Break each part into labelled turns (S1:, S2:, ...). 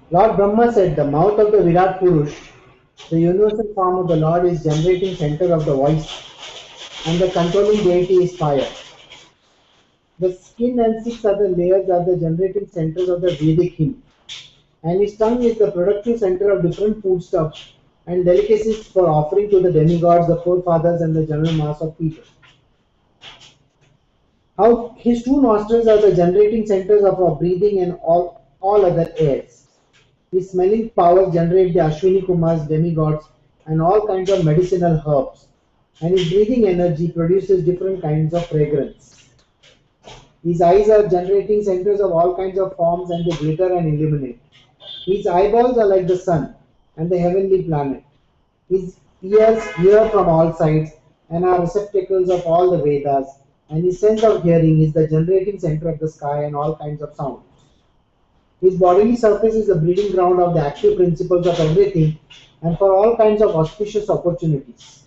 S1: Lord Brahma said, the mouth of the Virat Purush, the universal form of the Lord, is generating center of the voice, and the controlling deity is fire. The skin and six other layers are the generating centers of the Vedic hymn, and his tongue is the productive center of different foodstuffs and delicacies for offering to the demigods, the forefathers, and the general mass of people. How his two nostrils are the generating centers of our breathing and all other airs. His smelling powers generate the Ashwini Kumars, demigods, and all kinds of medicinal herbs. And his breathing energy produces different kinds of fragrance. His eyes are generating centers of all kinds of forms and they glitter and illuminate. His eyeballs are like the sun and the heavenly planet. His ears hear from all sides and are receptacles of all the Vedas, and his sense of hearing is the generating center of the sky and all kinds of sounds. His bodily surface is the breeding ground of the active principles of everything and for all kinds of auspicious opportunities.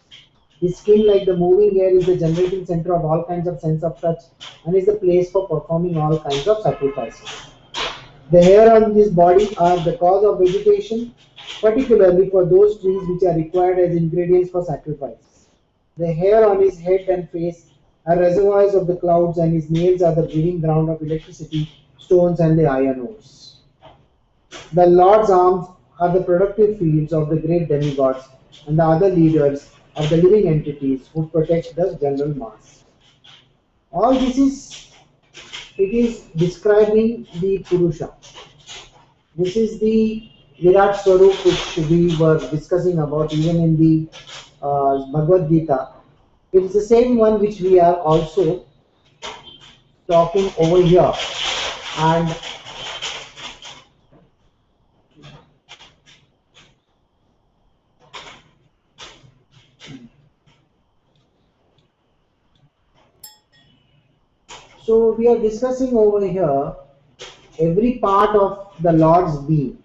S1: His skin, like the moving air, is the generating center of all kinds of sense of touch and is the place for performing all kinds of sacrifices. The hair on his body are the cause of vegetation, particularly for those trees which are required as ingredients for sacrifice. The hair on his head and face are reservoirs of the clouds, and his nails are the breeding ground of electricity, stones, and the iron ores. The Lord's arms are the productive fields of the great demigods and the other leaders of the living entities who protect the general mass. All this is describing the Purusha. This is the Virat Swarup which we were discussing about even in the Bhagavad Gita. It is the same one which we are also talking over here. And so we are discussing over here every part of the Lord's being.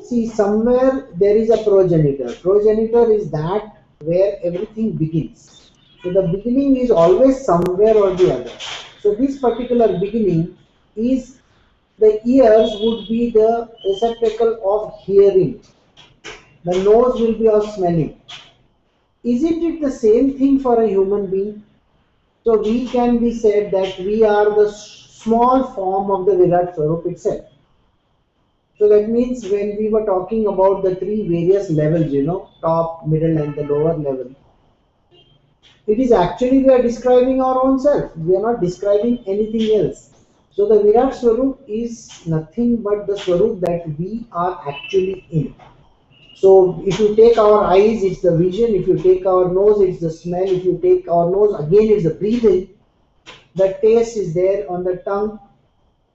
S1: See, somewhere there is a progenitor. Progenitor is that where everything begins. So the beginning is always somewhere or the other. So this particular beginning is the ears would be the receptacle of hearing. The nose will be of smelling. Isn't it the same thing for a human being? So we can be said that we are the small form of the Virat Swarup itself. So that means when we were talking about the three various levels, top, middle, and the lower level, it is actually we are describing our own self. We are not describing anything else. So the Virat Swarup is nothing but the Swarup that we are actually in. So if you take our eyes, it's the vision. If you take our nose, it's the smell. If you take our nose, again it's the breathing. The taste is there on the tongue.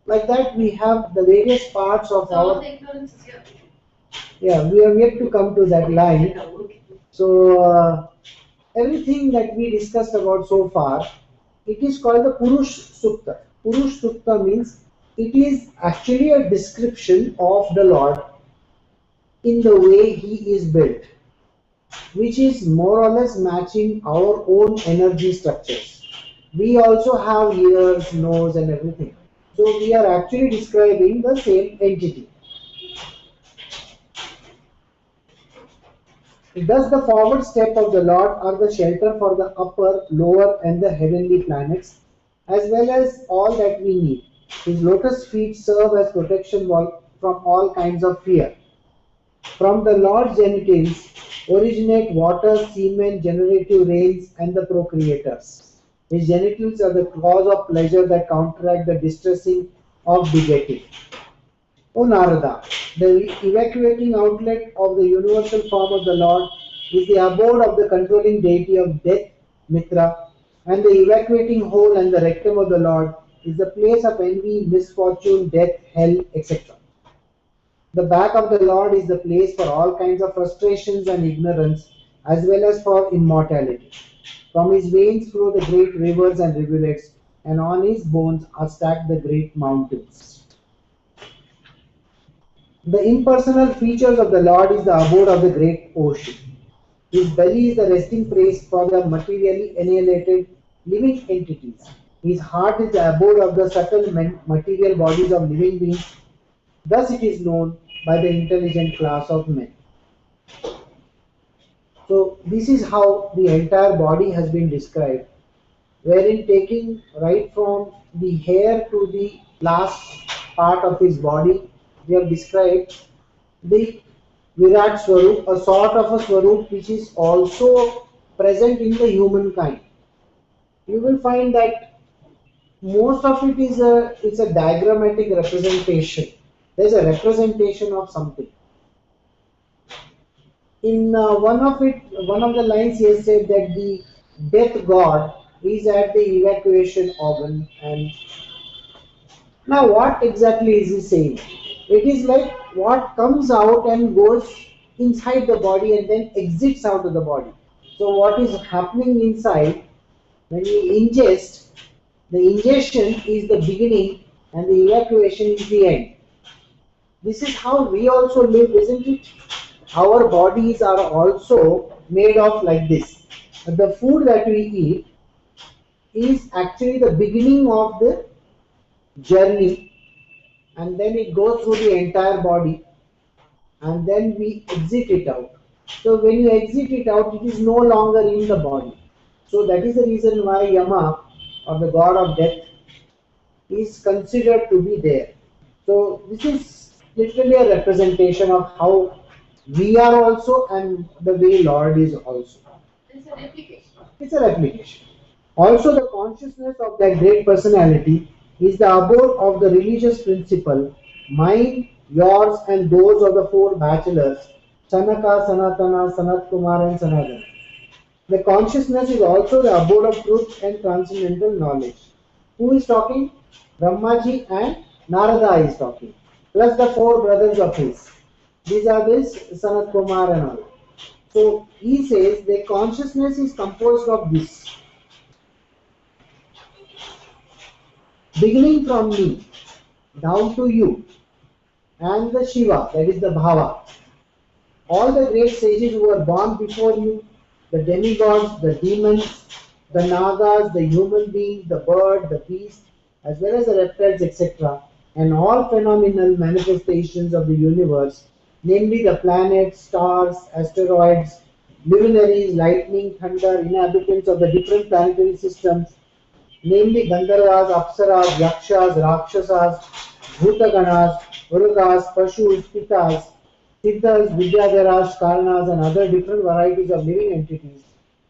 S1: Like that, we have the various parts of our. Yeah, we have yet to come to that line. So everything that we discussed about so far, it is called the Purush Sukta. Purush Sukta means it is actually a description of the Lord in the way he is built, which is more or less matching our own energy structures. We also have ears, nose, and everything. So we are actually describing the same entity. Thus, the forward step of the Lord are the shelter for the upper, lower, and the heavenly planets, as well as all that we need. His lotus feet serve as protection from all kinds of fear. From the Lord's genitals originate water, semen, generative rains, and the procreators. His genitals are the cause of pleasure that counteract the distressing of begetting. O Narada, the evacuating outlet of the universal form of the Lord is the abode of the controlling deity of death, Mitra, and the evacuating hole and the rectum of the Lord is the place of envy, misfortune, death, hell, etc. The back of the Lord is the place for all kinds of frustrations and ignorance, as well as for immortality. From his veins flow the great rivers and rivulets, and on his bones are stacked the great mountains. The impersonal features of the Lord is the abode of the great ocean. His belly is the resting place for the materially annihilated living entities. His heart is the abode of the subtle material bodies of living beings. Thus it is known by the intelligent class of men. So this is how the entire body has been described, wherein taking right from the hair to the last part of his body, we have described the Virat Swarup, a sort of a Swarup which is also present in the humankind. You will find that most of it is a diagrammatic representation. There's a representation of something. In one of the lines, he has said that the death god is at the evacuation organ. And now, what exactly is he saying? It is like what comes out and goes inside the body and then exits out of the body. So, what is happening inside when you ingest? The ingestion is the beginning and the evacuation is the end. This is how we also live, isn't it? Our bodies are also made of like this. The food that we eat is actually the beginning of the journey, and then it goes through the entire body, and then we exit it out. So when you exit it out, it is no longer in the body. So that is the reason why Yama, or the god of death, is considered to be there. So this is literally a representation of how we are also and the way Lord is also.
S2: It's a replication.
S1: It's a replication. Also, the consciousness of that great personality is the abode of the religious principle, mine, yours, and those of the four bachelors, Sanaka, Sanatana, Sanat Kumar, and Sanatana. The consciousness is also the abode of truth and transcendental knowledge. Who is talking? Brahmaji and Narada is talking, plus the four brothers of his. These are this Sanat Kumar and all. So he says the consciousness is composed of this. Beginning from me, down to you, and the Shiva, that is the Bhava. All the great sages who were born before you, the demigods, the demons, the Nagas, the human beings, the bird, the beast, as well as the reptiles, etc., and all phenomenal manifestations of the universe, namely the planets, stars, asteroids, luminaries, lightning, thunder, inhabitants of the different planetary systems, namely Gandharvas, Apsaras, Yakshas, Rakshasas, Bhutaganas, Urugas, Pashus, Pitas, Siddhas, Vidyadharas, Karanas, and other different varieties of living entities,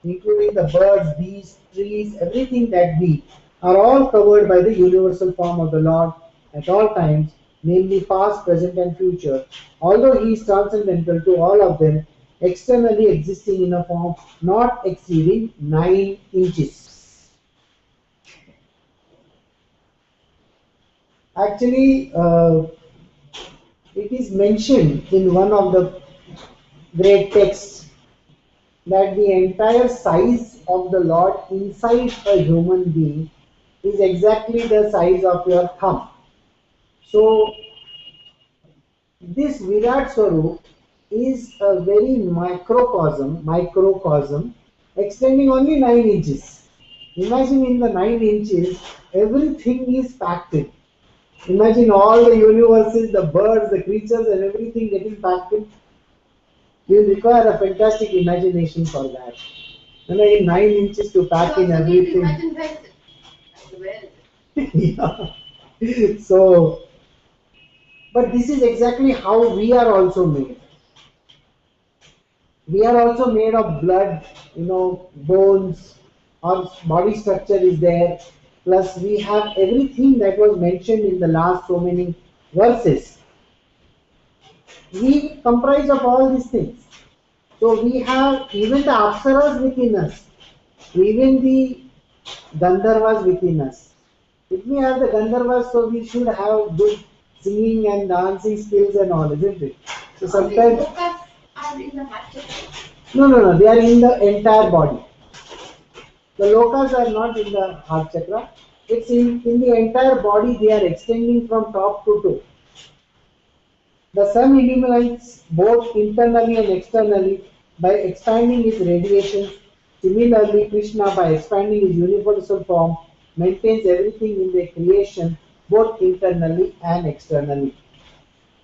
S1: including the birds, beasts, trees, everything that be, are all covered by the universal form of the Lord at all times, namely past, present, and future, although he is transcendental to all of them, externally existing in a form not exceeding 9 inches. Actually, it is mentioned in one of the great texts that the entire size of the Lord inside a human being is exactly the size of your thumb. So, this Virat Swarup is a very microcosm extending only 9 inches. Imagine in the 9 inches, everything is packed in. Imagine all the universes, the birds, the creatures, and everything getting packed in. You require a fantastic imagination for that. And in 9 inches to pack in everything.
S2: Imagine where
S1: Yeah. So, but this is exactly how we are also made. We are also made of blood, bones, our body structure is there. Plus, we have everything that was mentioned in the last so many verses. We comprise of all these things. So we have even the Apsaras within us, even the Gandharvas within us. If we have the Gandharvas, so we should have good singing and dancing skills and all, isn't it? So sometimes.
S2: Lokas are in the heart chakra.
S1: No, they are in the entire body. The lokas are not in the heart chakra. It's in the entire body, they are extending from top to toe. The sun illuminates both internally and externally by expanding its radiations. Similarly, Krishna, by expanding his universal form, maintains everything in the creation both internally and externally.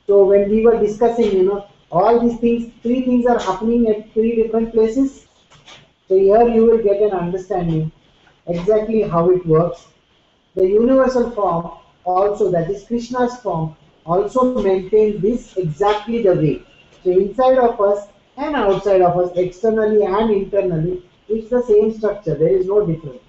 S1: So when we were discussing, all these things, three things are happening at three different places. So here you will get an understanding exactly how it works. The universal form also, that is Krishna's form, also maintains this exactly the way. So inside of us and outside of us, externally and internally, it's the same structure. There is no difference.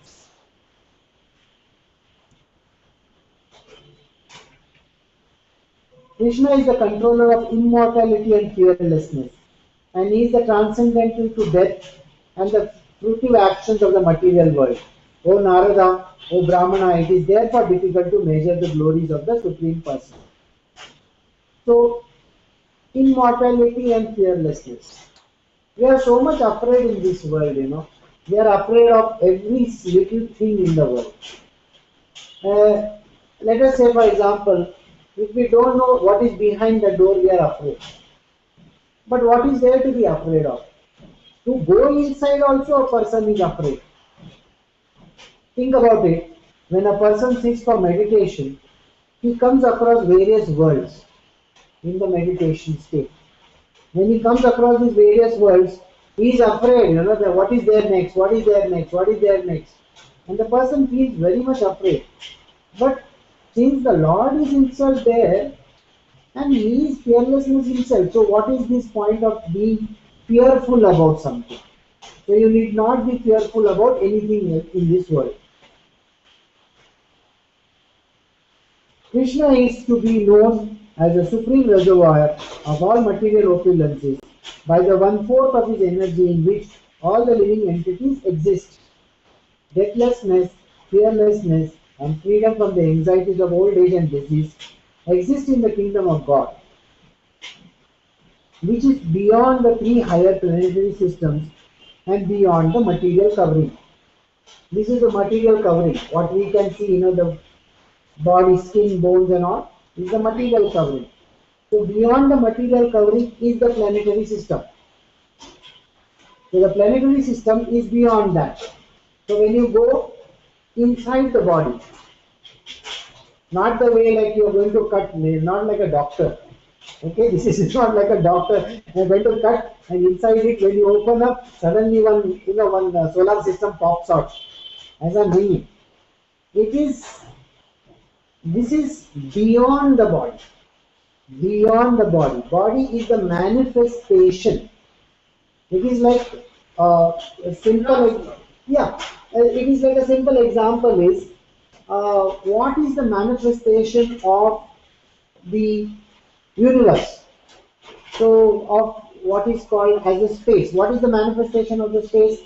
S1: Krishna is the controller of immortality and fearlessness, and he is the transcendental to death and the fruitive actions of the material world. O Narada, O Brahmana, it is therefore difficult to measure the glories of the Supreme Person. So, immortality and fearlessness. We are so much afraid in this world. We are afraid of every little thing in the world. Uh, Let us say, for example, if we don't know what is behind the door, we are afraid. But what is there to be afraid of? To go inside also a person is afraid. Think about it. When a person sits for meditation, he comes across various worlds in the meditation state. When he comes across these various worlds, he is afraid, that what is there next, what is there next, what is there next. And the person feels very much afraid. But since the Lord is himself there, and he is fearlessness himself, so what is this point of being fearful about something? So you need not be fearful about anything else in this world. Krishna is to be known as a supreme reservoir of all material opulences by the one-fourth of his energy in which all the living entities exist. Deathlessness, fearlessness, and freedom from the anxieties of old age and disease exist in the kingdom of God, which is beyond the three higher planetary systems and beyond the material covering. This is the material covering. What we can see, the body, skin, bones and all is the material covering. So beyond the material covering is the planetary system. So the planetary system is beyond that. So when you go inside the body, not the way like you are going to cut, not like a doctor. Okay, this is not like a doctor. You are going to cut, and inside it, when you open up, suddenly one solar system pops out as a mini. This is beyond the body. Beyond the body. Body is the manifestation. It is like a simple, yeah. It is like a simple example is what is the manifestation of the universe? So of what is called as a space. What is the manifestation of the space?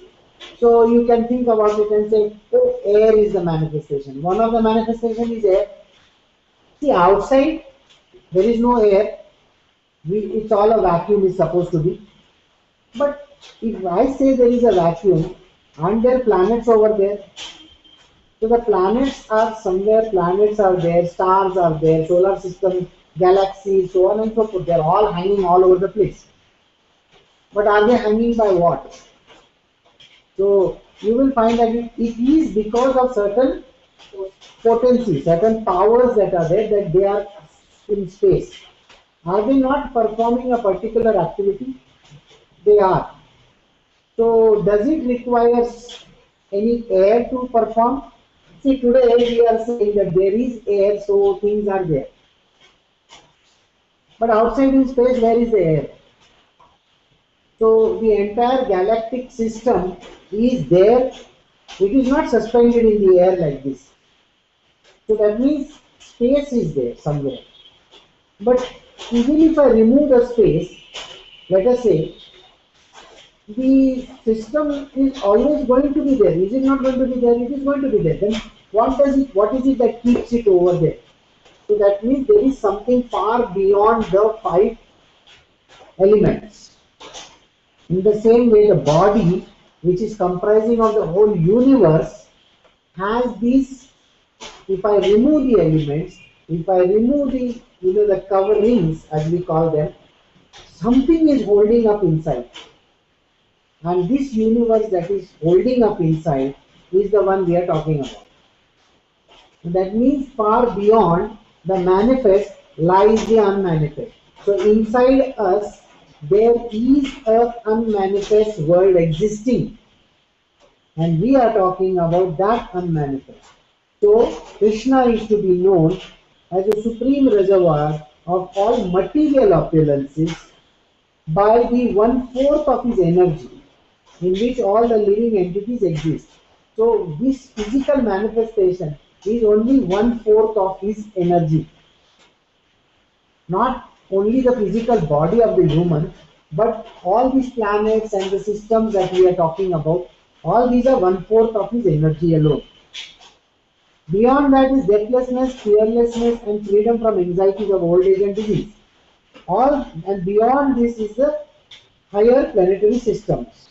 S1: So you can think about it and say, oh, air is the manifestation. One of the manifestation is air. See, outside there is no air. It's all a vacuum is supposed to be. But if I say there is a vacuum, aren't there planets over there? So the planets are somewhere, planets are there, stars are there, solar system, galaxies, so on and so forth. They're all hanging all over the place. But are they hanging by what? So you will find that it is because of certain potency, certain powers that are there, that they are in space. Are they not performing a particular activity? They are. So does it require any air to perform? See, today we are saying that there is air, so things are there. But outside in space, where is the air? So the entire galactic system is there. It is not suspended in the air like this. So that means space is there somewhere. But even if I remove the space, let us say, the system is always going to be there. Is it not going to be there? It is going to be there. Then what is it that keeps it over there? So that means there is something far beyond the five elements. In the same way, the body, which is comprising of the whole universe, has these. If I remove the elements, if I remove the coverings, as we call them, something is holding up inside. And this universe that is holding up inside is the one we are talking about. That means far beyond the manifest lies the unmanifest. So inside us, there is a unmanifest world existing, and we are talking about that unmanifest. So Krishna is to be known as a supreme reservoir of all material opulences by the one-fourth of his energy, in which all the living entities exist. So this physical manifestation is only one-fourth of his energy. Not only the physical body of the human, but all these planets and the systems that we are talking about, all these are one-fourth of his energy alone. Beyond that is deathlessness, fearlessness, and freedom from anxieties of old age and disease. All and beyond this is the higher planetary systems.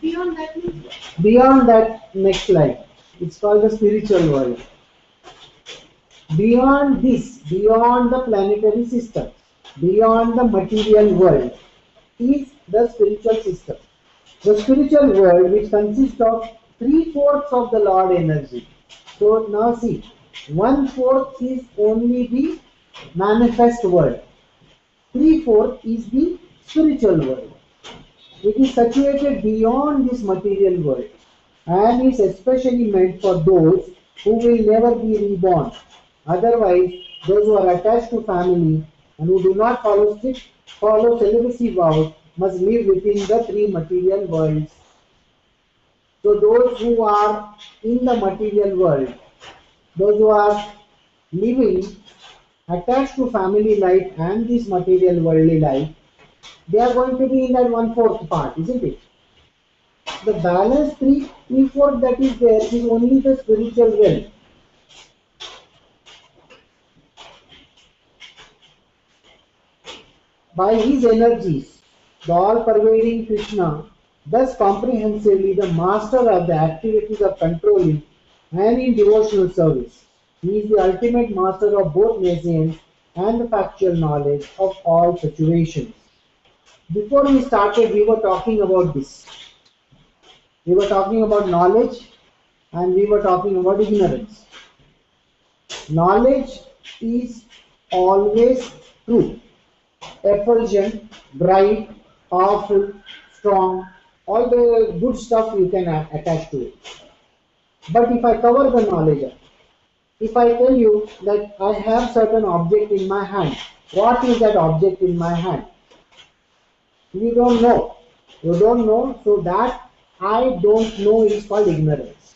S2: Beyond that means what?
S1: Beyond that, next slide. It's called the spiritual world. Beyond this, beyond the planetary system, beyond the material world, is the spiritual system. The spiritual world, which consists of three-fourths of the Lord energy. So now see, one-fourth is only the manifest world. Three-fourths is the spiritual world. It is situated beyond this material world and is especially meant for those who will never be reborn. Otherwise, those who are attached to family and who do not follow celibacy vows must live within the three material worlds. So those who are in the material world, those who are living attached to family life and this material worldly life, they are going to be in that one-fourth part, isn't it? The balance three-fourth that is there is only the spiritual realm. By his energies, the all-pervading Krishna, thus comprehensively the master of the activities of controlling and in devotional service. He is the ultimate master of both nescience and the factual knowledge of all situations. Before we started, we were talking about this. We were talking about knowledge and we were talking about ignorance. Knowledge is always true, effulgent, bright, powerful, strong, all the good stuff you can attach to it. But if I cover the knowledge up, if I tell you that I have certain object in my hand, what is that object in my hand? You don't know. You don't know, so that I don't know is called ignorance.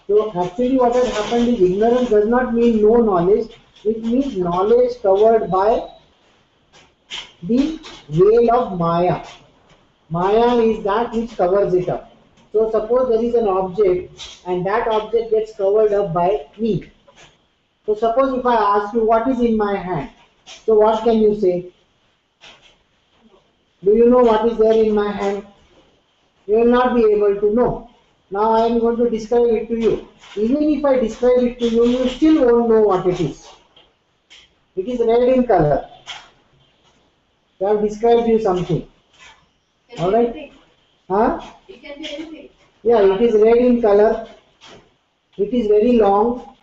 S1: So actually what has happened is ignorance does not mean no knowledge, it means knowledge covered by the veil of Maya. Maya is that which covers it up. So suppose there is an object and that object gets covered up by me. So suppose if I ask you what is in my hand, so what can you say? Do you know what is there in my hand? You will not be able to know. Now I am going to describe it to you. Even if I describe it to you, you still won't know what it is. It is red in color. So I have described you something. Alright? Huh?
S2: It can be anything.
S1: Yeah, it is red in color. It is very long.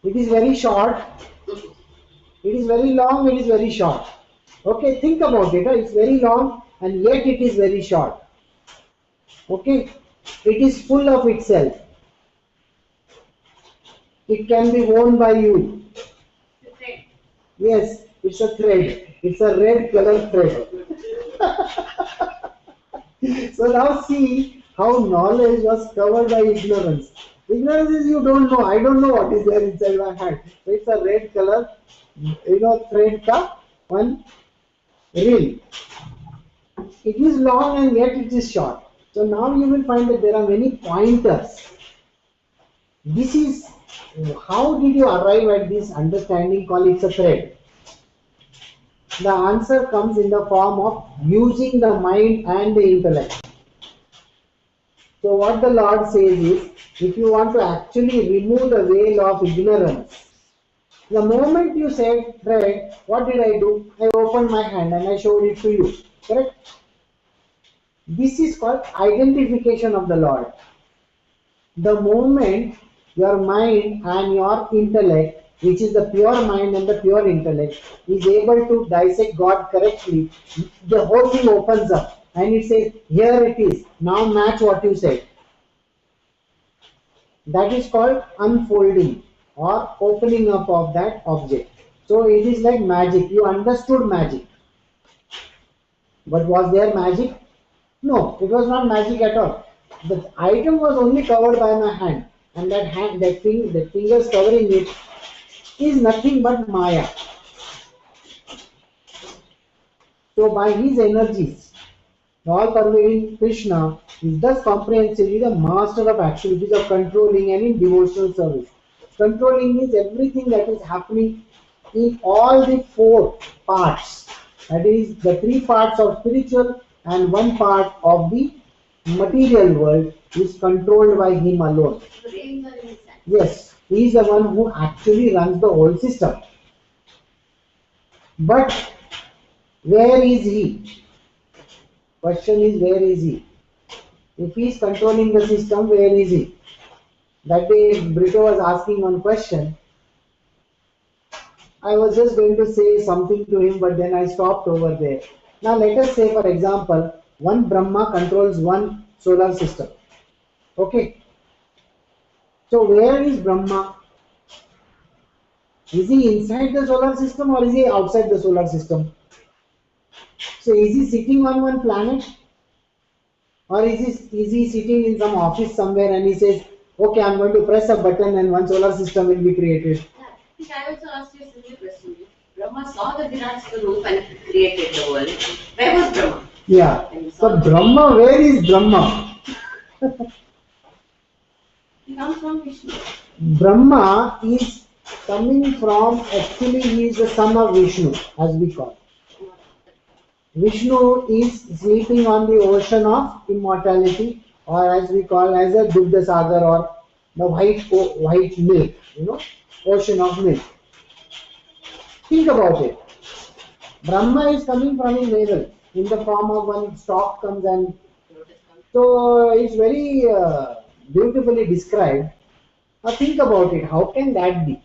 S1: It is very short. It is very long, it is very short. Okay, think about it. It's very long and yet it is very short. Okay, it is full of itself. It can be worn by you.
S2: The thread.
S1: Yes, it's a thread. It's a red color thread. So now see how knowledge was covered by ignorance. Ignorance is you don't know. I don't know what is there inside my hand. So it's a red color, thread ka one reel. It is long and yet it is short. So now you will find that there are many pointers. This is how did you arrive at this understanding called it's a thread? The answer comes in the form of using the mind and the intellect. So what the Lord says is, if you want to actually remove the veil of ignorance, the moment you said thread, what did I do? I opened my hand and I showed it to you. Correct? This is called identification of the Lord. The moment your mind and your intellect, which is the pure mind and the pure intellect, is able to dissect God correctly, the whole thing opens up and it says, here it is, now match what you said. That is called unfolding or opening up of that object. So it is like magic. You understood magic. But was there magic? No, it was not magic at all. The item was only covered by my hand, and that hand, that fingers covering it is nothing but Maya. So by his energies, the all-pervading Krishna is thus comprehensively the master of activities of controlling and in devotional service. Controlling is everything that is happening in all the four parts. That is the three parts of spiritual and one part of the material world is controlled by him alone.
S2: The reins are in his hand.
S1: Yes, he is the one who actually runs the whole system. But where is he? Question is, where is he? If he is controlling the system, where is he? That day Brito was asking one question. I was just going to say something to him, but then I stopped over there. Now let us say, for example, one Brahma controls one solar system. Okay. So where is Brahma? Is he inside the solar system or is he outside the solar system? So is he sitting on one planet? Or is he sitting in some office somewhere and he says, okay, I'm going to press a button and one solar system will be created?
S2: Yeah. I also asked you a similar question. Brahma saw the Virat Swarup and created the world. Where was Brahma?
S1: Yeah. So Brahma, where is Brahma?
S2: He comes from Vishnu.
S1: Brahma is coming from, actually he is the son of Vishnu, as we call. Vishnu is sleeping on the ocean of immortality, or as we call as a Dugdha Sagar, or the white milk, ocean of milk. Think about it. Brahma is coming from his navel in the form of one stalk comes, and so it's very beautifully described. Now think about it. How can that be?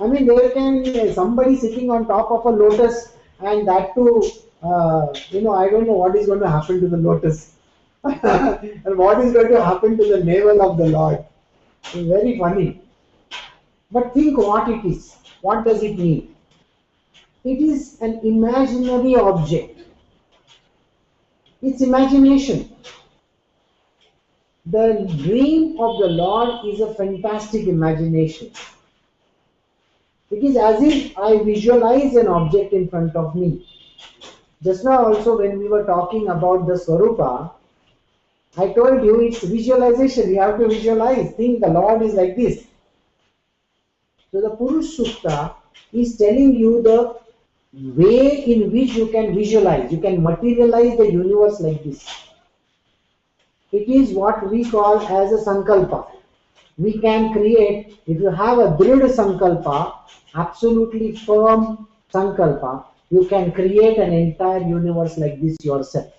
S1: I mean, there can be somebody sitting on top of a lotus, and that too, I don't know what is going to happen to the lotus, and what is going to happen to the navel of the Lord. It's very funny. But think what it is. What does it mean? It is an imaginary object. It's imagination. The dream of the Lord is a fantastic imagination. It is as if I visualize an object in front of me. Just now also when we were talking about the Swarupa, I told you it's visualization. You have to visualize. Think the Lord is like this. So the Purush Sukta is telling you the way in which you can visualize. You can materialize the universe like this. It is what we call as a Sankalpa. We can create, if you have a Drid Sankalpa, absolutely firm Sankalpa, you can create an entire universe like this yourself.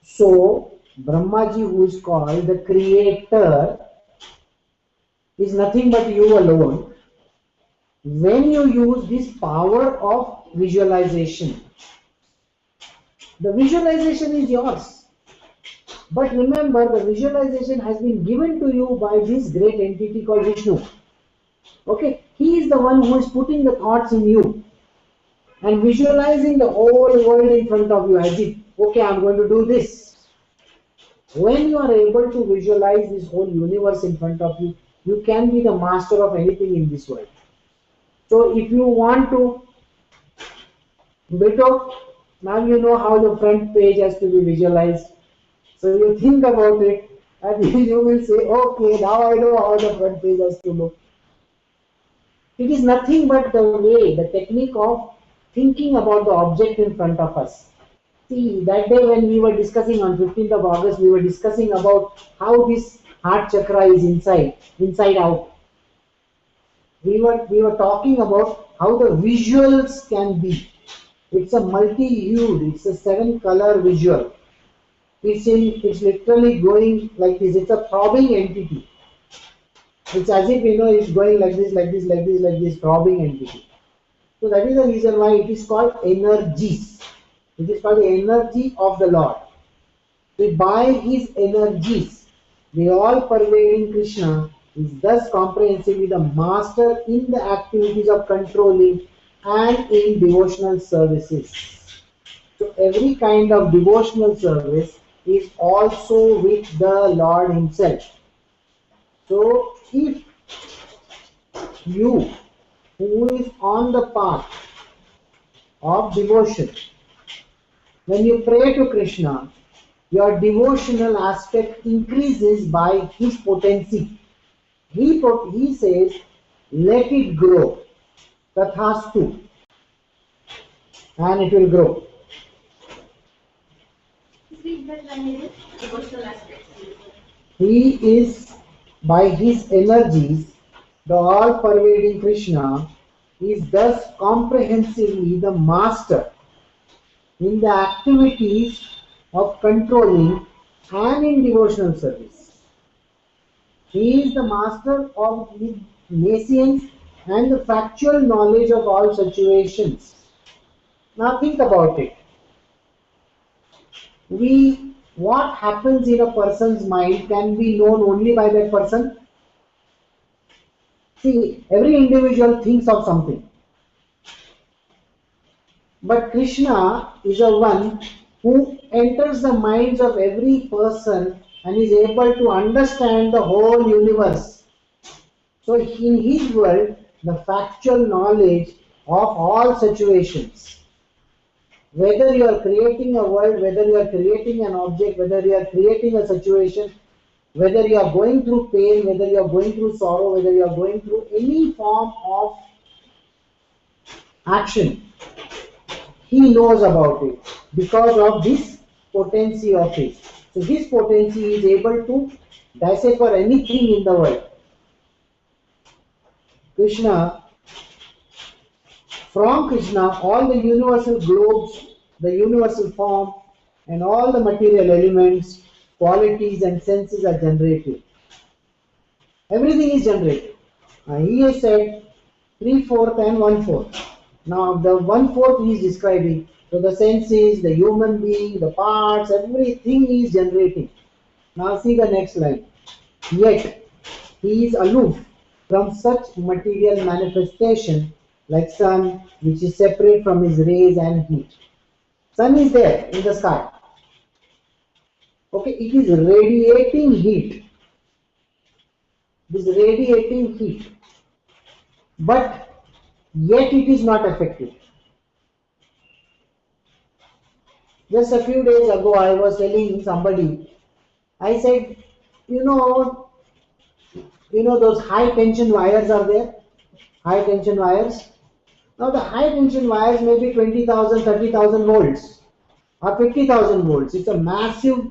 S1: So, Brahmaji, who is called the creator, is nothing but you alone. When you use this power of visualization, the visualization is yours. But remember, the visualization has been given to you by this great entity called Vishnu. Okay, he is the one who is putting the thoughts in you and visualizing the whole world in front of you as if, okay, I'm going to do this. When you are able to visualize this whole universe in front of you, you can be the master of anything in this world. So if you want to, Brito, now you know how the front page has to be visualized. So you think about it and you will say, okay, now I know how the front page has to look. It is nothing but the way, the technique of thinking about the object in front of us. See, that day when we were discussing on 15th of August, we were discussing about how this heart chakra is inside out. We were talking about how the visuals can be. It's a multi-hued, it's a 7-color visual. It's literally going like this. It's a throbbing entity. It's as if it's going like this, like this, like this, like this, throbbing entity. So that is the reason why it is called energies. It is called the energy of the Lord. So by his energies, the all-pervading Krishna is thus comprehensively the master in the activities of controlling and in devotional services. So every kind of devotional service is also with the Lord himself. So if you who is on the path of devotion, when you pray to Krishna, your devotional aspect increases by his potency. He says, let it grow, tathastu, and it will grow.
S2: Emotional aspects.
S1: He is, by his energies, the all-pervading Krishna is thus comprehensively the master in the activities of controlling and in devotional service. He is the master of the nescience and the factual knowledge of all situations. Now think about it. What happens in a person's mind can be known only by that person. See, every individual thinks of something. But Krishna is the one who enters the minds of every person and is able to understand the whole universe. So in his world, the factual knowledge of all situations, whether you are creating a world, whether you are creating an object, whether you are creating a situation, whether you are going through pain, whether you are going through sorrow, whether you are going through any form of action, he knows about it because of this potency of his. So this potency is able to decipher anything in the world. From Krishna, all the universal globes, the universal form, and all the material elements, qualities, and senses are generated. Everything is generated. He has said 3/4 and 1/4. Now the 1/4 he is describing. So the senses, the human being, the parts, everything is generating. Now see the next line. Yet he is aloof from such material manifestation like sun, which is separate from his rays and heat. Sun is there in the sky. Okay, it is radiating heat. This radiating heat. But yet it is not affected. Just a few days ago, I was telling somebody, I said, those high tension wires are there? High tension wires. Now the high tension wires may be 20,000, 30,000 volts or 50,000 volts. It's a massive,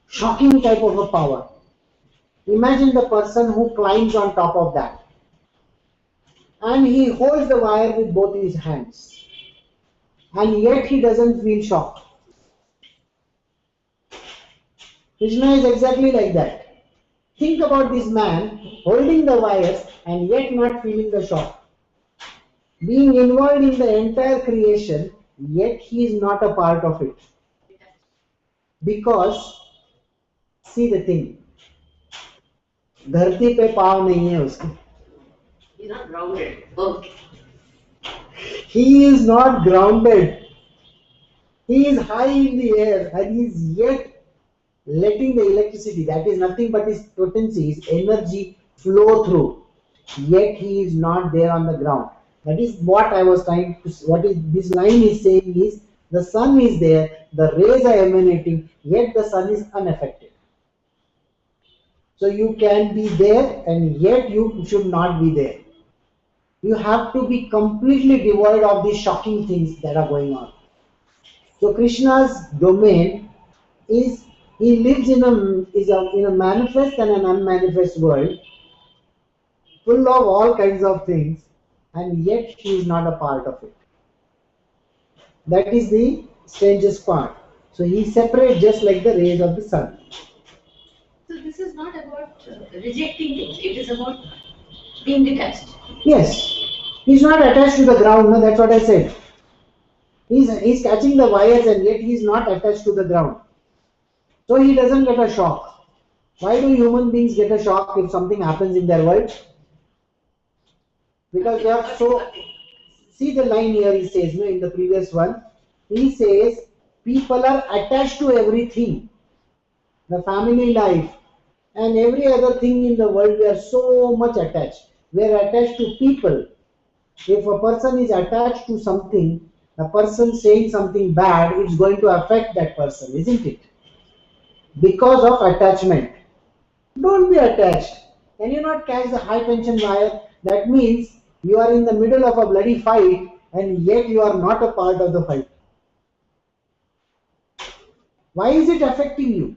S1: shocking type of a power. Imagine the person who climbs on top of that. And he holds the wire with both his hands. And yet he doesn't feel shock. Krishna is exactly like that. Think about this man holding the wires and yet not feeling the shock. Being involved in the entire creation, yet he is not a part of it. Because, see the thing, धरती पे पाँव नहीं है उसके.
S2: He's not grounded. Okay.
S1: He is not grounded. He is high in the air and he is yet letting the electricity, that is nothing but his potency, his energy flow through. Yet he is not there on the ground. That is what I was trying to, what is this line is saying is, the sun is there, the rays are emanating, yet the sun is unaffected. So you can be there and yet you should not be there. You have to be completely devoid of these shocking things that are going on. So Krishna's domain is, he lives in a manifest and an unmanifest world, full of all kinds of things, and yet he is not a part of it. That is the strangest part. So he separates just like the rays of the sun.
S2: So So this is not about rejecting things. It is about being detached.
S1: Yes, he's not attached to the ground. No, that's what I said. He's catching the wires and yet he's not attached to the ground. So he doesn't get a shock. Why do human beings get a shock if something happens in their world? Because they are so. See the line here he says, no, in the previous one. He says, people are attached to everything. The family life and every other thing in the world, we are so much attached. We are attached to people. If a person is attached to something, the person saying something bad, it's going to affect that person, isn't it? Because of attachment. Don't be attached. Can you not catch the high tension wire? That means you are in the middle of a bloody fight and yet you are not a part of the fight. Why is it affecting you?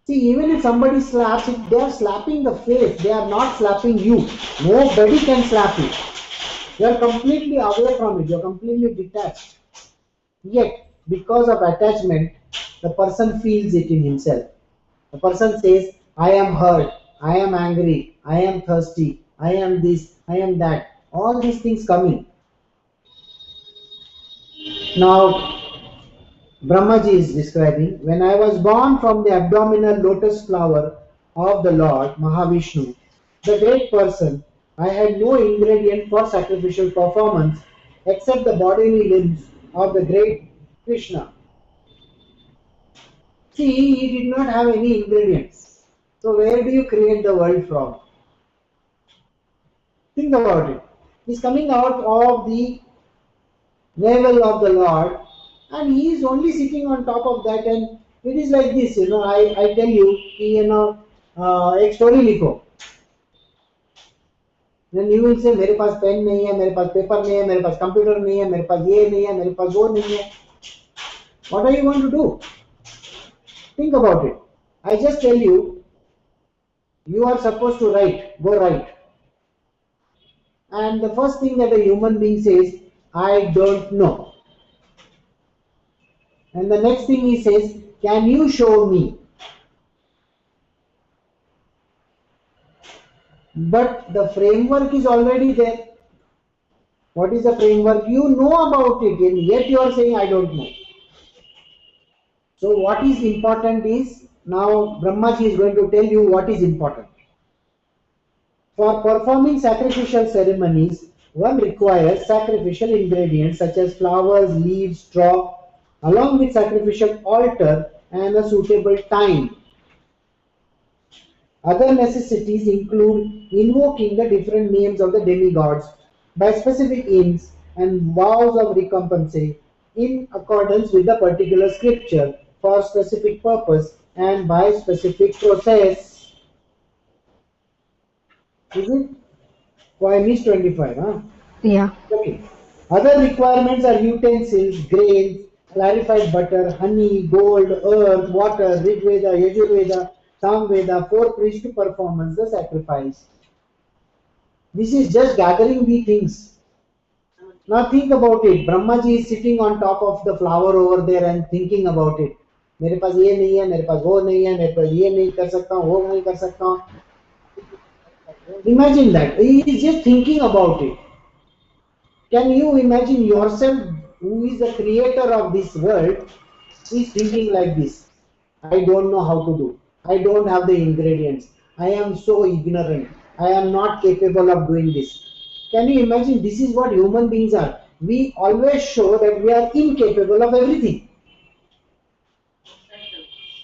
S1: See, even if somebody slaps, if they are slapping the face, they are not slapping you. Nobody can slap you. You are completely away from it. You are completely detached. Yet, because of attachment, the person feels it in himself. The person says, I am hurt, I am angry, I am thirsty, I am this, I am that. All these things coming. Now, Brahmaji is describing, when I was born from the abdominal lotus flower of the Lord, Mahavishnu, the great person, I had no ingredient for sacrificial performance except the bodily limbs of the great Krishna. See, he did not have any ingredients. So where do you create the world from? Think about it. He's coming out of the navel of the Lord and he is only sitting on top of that, and it is like this, I tell you, एक story लिखो. Then you will say मेरे पास pen नहीं है, मेरे पास paper नहीं है, मेरे पास computer नहीं है, मेरे पास ये नहीं है, मेरे पास वो नहीं है. What are you going to do? Think about it. I just tell you, you are supposed to write, go write. And the first thing that a human being says, I don't know. And the next thing he says, can you show me? But the framework is already there. What is the framework? You know about it, and yet you are saying, I don't know. So what is important is, now Brahmaji is going to tell you what is important. For performing sacrificial ceremonies, one requires sacrificial ingredients such as flowers, leaves, straw, along with sacrificial altar and a suitable time. Other necessities include invoking the different names of the demigods by specific hymns and vows of recompense in accordance with the particular scripture for specific purpose and by specific process. Is it? Oh, I missed 25, huh?
S3: Yeah.
S1: Okay. Other requirements are utensils, grains, clarified butter, honey, gold, earth, water, Rig Veda, Yajurveda, Samveda, 4 priests to perform the sacrifice. This is just gathering the things. Now think about it. Brahmaji is sitting on top of the flower over there and thinking about it. मेरे पास ये नहीं है, मेरे पास वो नहीं है, मेरे पास ये नहीं कर सकता हूँ, वो नहीं कर सकता हूँ. Imagine that. He is just thinking about it. Can you imagine yourself, who is the creator of this world, is thinking like this? I don't know how to do. I don't have the ingredients. I am so ignorant. I am not capable of doing this. Can you imagine? This is what human beings are. We always show that we are incapable of everything.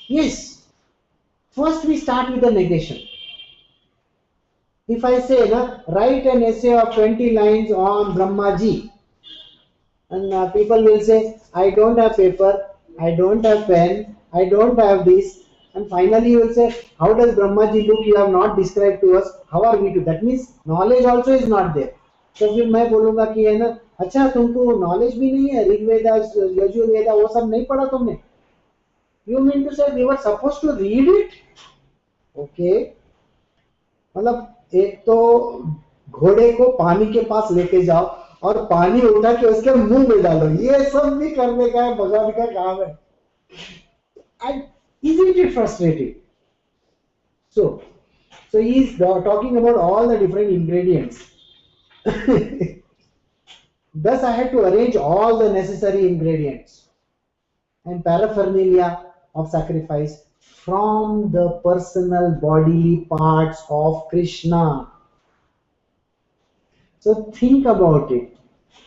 S1: Yes. First we start with the negation. If I say, write an essay of 20 lines on Brahmaji, and people will say, I don't have paper, I don't have pen, I don't have this, and finally you will say, how does Brahmaji look? You have not described to us. How are we to? That means knowledge also is not there. So फिर मैं बोलूँगा कि है ना, अच्छा तुमको knowledge भी नहीं है, ऋग्वेदा, यजुर्वेदा वो सब नहीं पढ़ा तुमने? You mean to say we were supposed to read it? Okay. मतलब एक तो घोड़े को पानी के पास लेके जाओ और पानी उठा के उसके मुंह में डालो, ये सब भी करने का है, भगवान का काम है. And isn't it frustrating? So he is talking about all the different ingredients. Thus, I had to arrange all the necessary ingredients and paraphernalia of sacrifice from the personal bodily parts of Krishna. So think about it.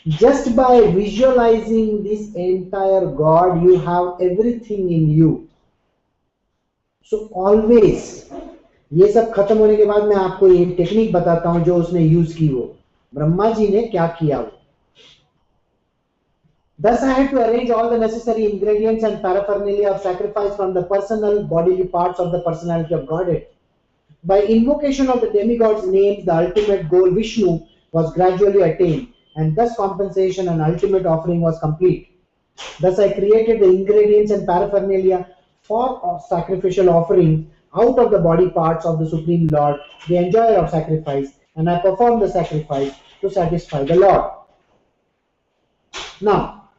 S1: Just by visualizing this entire God, you have everything in you. So always, ये सब खत्म होने के बाद मैं आपको ये technique बताता हूं जो उसने यूज की, वो ब्रह्मा जी ने क्या किया वो. Thus I had to arrange all the necessary ingredients and paraphernalia of sacrifice from the personal bodily parts of the personality of Godhead. By invocation of the demigod's names, the ultimate goal, Vishnu, was gradually attained, and thus compensation and ultimate offering was complete. Thus I created the ingredients and paraphernalia for sacrificial offering out of the body parts of the Supreme Lord, the enjoyer of sacrifice, and I performed the sacrifice to satisfy the Lord. Now,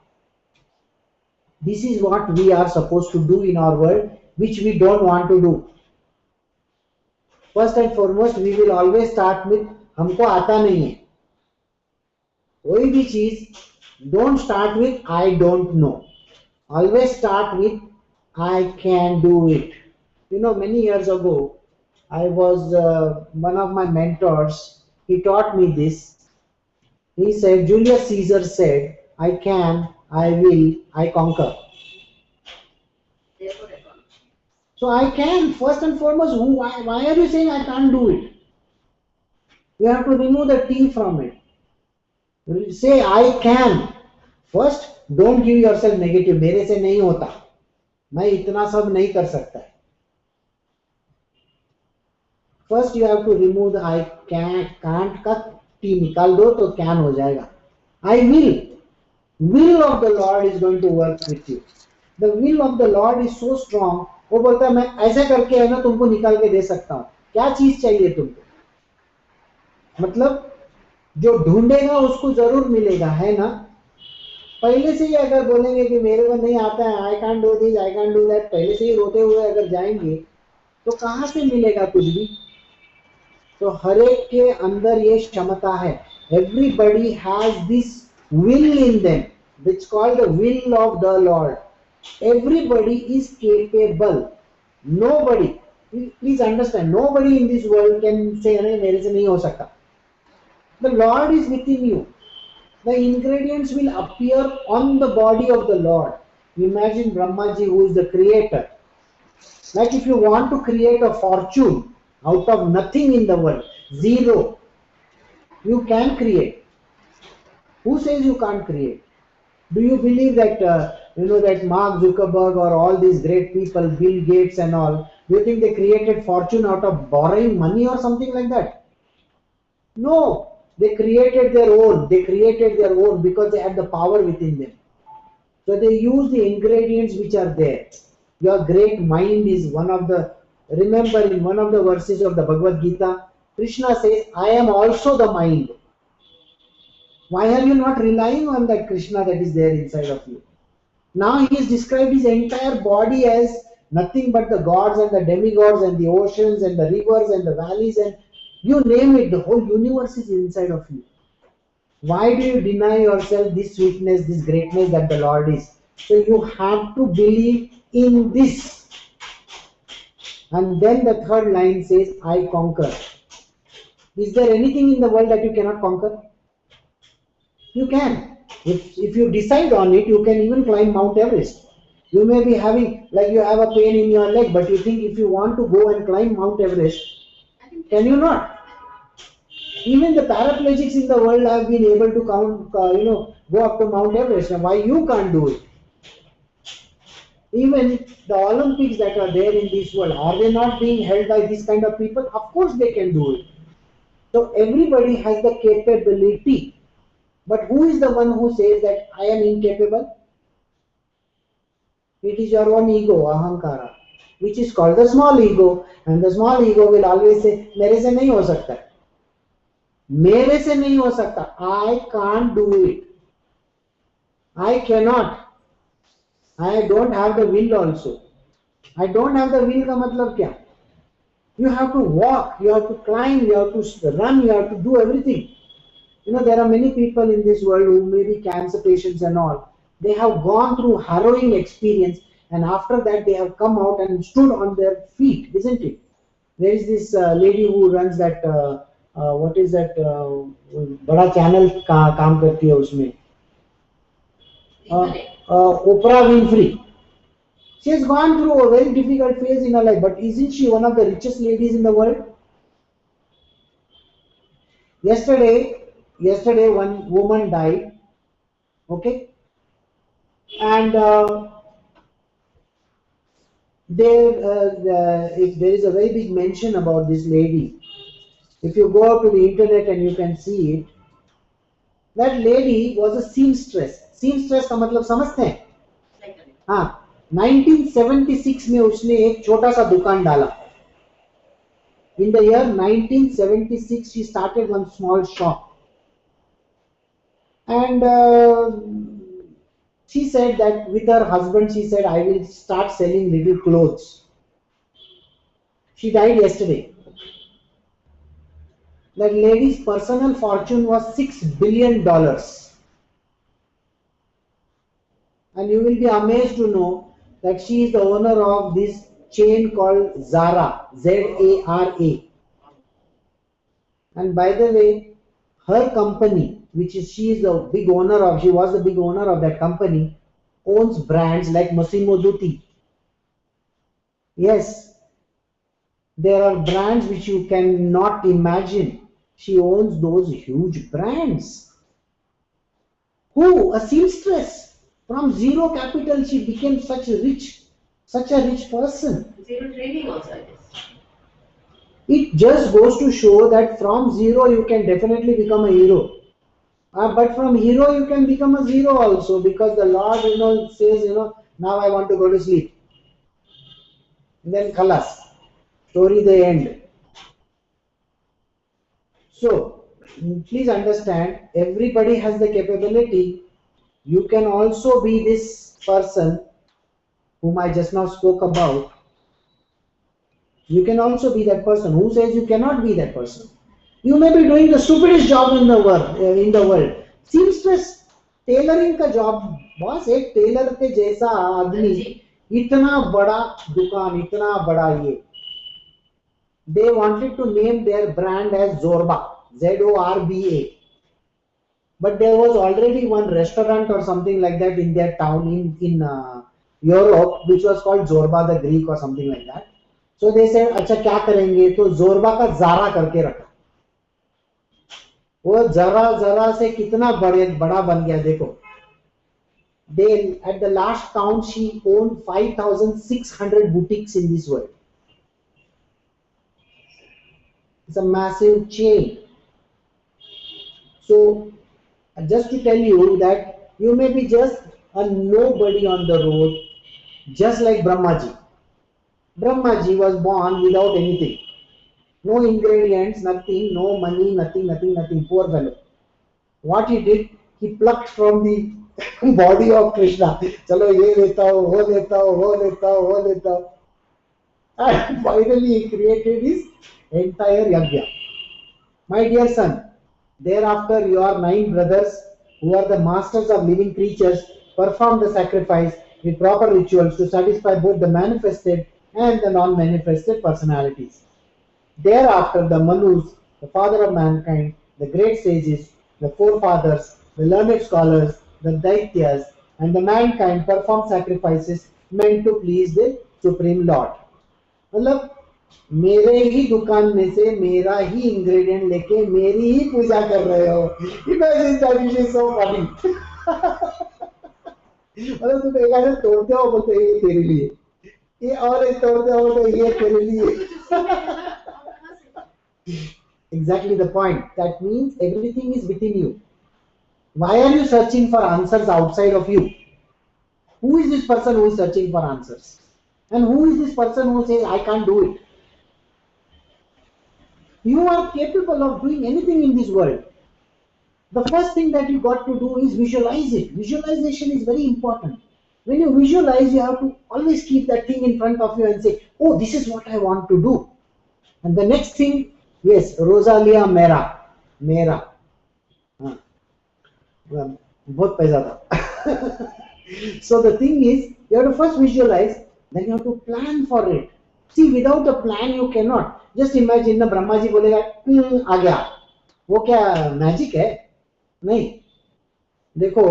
S1: this is what we are supposed to do in our world, which we don't want to do. First and foremost, we will always start with हमको आता नहीं है. कोई भी चीज don't start with I don't know. Always start with I can do it. You know, many years ago, I was one of my mentors. He taught me this. He said, Julius Caesar said, I can, I will, I conquer. So I can, first and foremost, why are you saying I can't do it? You have to remove the T from it. Say I can. First, don't give yourself negative. मेरे से नहीं होता. मैं इतना सब नहीं कर सकता. First, you have to remove the I can't का T निकाल दो तो can हो जाएगा. I will. Will of the Lord is going to work with you. The will of the Lord is so strong. वो बोलता है मैं ऐसा करके है ना तुमको निकाल के दे सकता हूँ. क्या चीज चाहिए तुमको? मतलब जो ढूंढेगा उसको जरूर मिलेगा, है ना. पहले से ही अगर बोलेंगे कि मेरे को नहीं आता है, I can do this, I can do that, पहले से ही रोते हुए अगर जाएंगे तो कहां से मिलेगा कुछ भी. तो हर एक के अंदर ये क्षमता है. Everybody has this will in them, which called the will of the Lord. Everybody is capable. Nobody, please understand, nobody in this world can say नहीं मेरे से नहीं हो सकता. The Lord is within you. The ingredients will appear on the body of the Lord. Imagine Brahmaji, who is the creator. Like if you want to create a fortune out of nothing in the world, zero, you can create. Who says you can't create? Do you believe that that Mark Zuckerberg or all these great people, Bill Gates and all, do you think they created fortune out of borrowing money or something like that? No, they created their own. They created their own because they had the power within them. So they use the ingredients which are there. Your great mind is one of the. Remember, in one of the verses of the Bhagavad Gita, Krishna says, "I am also the mind." Why are you not relying on that Krishna that is there inside of you? Now he has described his entire body as nothing but the gods and the demigods and the oceans and the rivers and the valleys and you name it, the whole universe is inside of you. Why do you deny yourself this sweetness, this greatness that the Lord is? So you have to believe in this. And then the third line says, I conquer. Is there anything in the world that you cannot conquer? You can. If you decide on it, you can even climb Mount Everest. You may be having, like you have a pain in your leg, but you think if you want to go and climb Mount Everest, can you not? Even the paraplegics in the world have been able to go up to Mount Everest. Now, why you can't do it? Even the Olympics that are there in this world, are they not being held by this kind of people? Of course they can do it. So everybody has the capability. But who is the one who says that I am incapable? It is your own ego, ahankara, which is called the small ego. And the small ego will always say, मेरे से नहीं हो सकता. मेरे से नहीं हो सकता. I can't do it. I cannot. I don't have the will also. I don't have the will का मतलब क्या? You have to walk, you have to climb, you have to run, you have to do everything. You know, there are many people in this world who may be cancer patients and all. They have gone through harrowing experience, and after that they have come out and stood on their feet, isn't it? There is this lady who runs that what is that बड़ा channel काम करती है उसमें Oprah Winfrey. She has gone through a very difficult phase in her life, but isn't she one of the richest ladies in the world? Yesterday one woman died, okay, and if there is a very big mention about this lady. If you go out to the internet and you can see it, that lady was a seamstress. Seamstress का मतलब समझते हैं? हाँ, 1976 में उसने एक छोटा सा दुकान डाला. In the year 1976, she started one small shop, and she said that with her husband, she said, "I will start selling little clothes." She died yesterday. That lady's personal fortune was $6 billion. And you will be amazed to know that she is the owner of this chain called Zara, Zara. And by the way, her company, which is she is the big owner of, she was the big owner of that company, owns brands like Massimo Dutti. Yes, there are brands which you cannot imagine. She owns those huge brands. Who? A seamstress. From zero capital, she became such a rich person.
S2: Zero trading also, I guess.
S1: It just goes to show that from zero you can definitely become a hero. But from hero you can become a zero also, because the Lord, says, now I want to go to sleep. And then khalas, story the end. So please understand, everybody has the capability. You can also be this person whom I just now spoke about. You can also be that person. Who says you cannot be that person? You may be doing the stupidest job in the world. Seamstress, tailoring का job. Boss एक Taylor के जैसा आदमी, इतना बड़ा दुकान, इतना बड़ा ये. They wanted to name their brand as Zorba, Zorba. But there was already one restaurant or something like that in their town in Europe, which was called Zorba the Greek or something like that. So they said, अच्छा क्या करेंगे? तो Zorba का Zara करके रखा. वो जरा से कितना बड़ा बन गया देखो. They, at the last count, she owned 5,600 boutiques in this world. It's a massive chain. So just to tell you that you may be just a nobody on the road, just like Brahmaji. Brahmaji was born without anything. No ingredients, nothing, no money, nothing. Poor fellow. What he did, he plucked from the body of Krishna. Chalo ye leta ho, wo leta ho. And finally he created his entire yagya. My dear son, thereafter your 9 brothers, who are the masters of living creatures, perform the sacrifice with proper rituals to satisfy both the manifested and the non-manifested personalities. Thereafter the Manus, the father of mankind, the great sages, the forefathers, the learned scholars, the Daityas, and the mankind perform sacrifices meant to please the Supreme Lord. मतलब मेरे ही दुकान में से मेरा ही ingredient लेके मेरी ही पूजा कर रहे हो. Imagine that, it is so funny. मतलब तुम एक ऐसे तोड़ते हो, बोलते ये तेरे लिए, ये और एक तोड़ते हो, बोलते ये तेरे लिए. Exactly the point. That means everything is within you. Why are you searching for answers outside of you? Who is this person who is searching for answers? And who is this person who says, I can't do it? You are capable of doing anything in this world. The first thing that you got to do is visualize it. Visualization is very important. When you visualize, you have to always keep that thing in front of you and say, oh, this is what I want to do. And the next thing, yes, Rosalia Mera. Mera. बहुत पैसा था. So the thing is, you have to first visualize, then you have to plan for it. See, without a plan you cannot. Just imagine ना ब्रह्मा जी बोलेगा आ गया, वो क्या magic है? नहीं. देखो,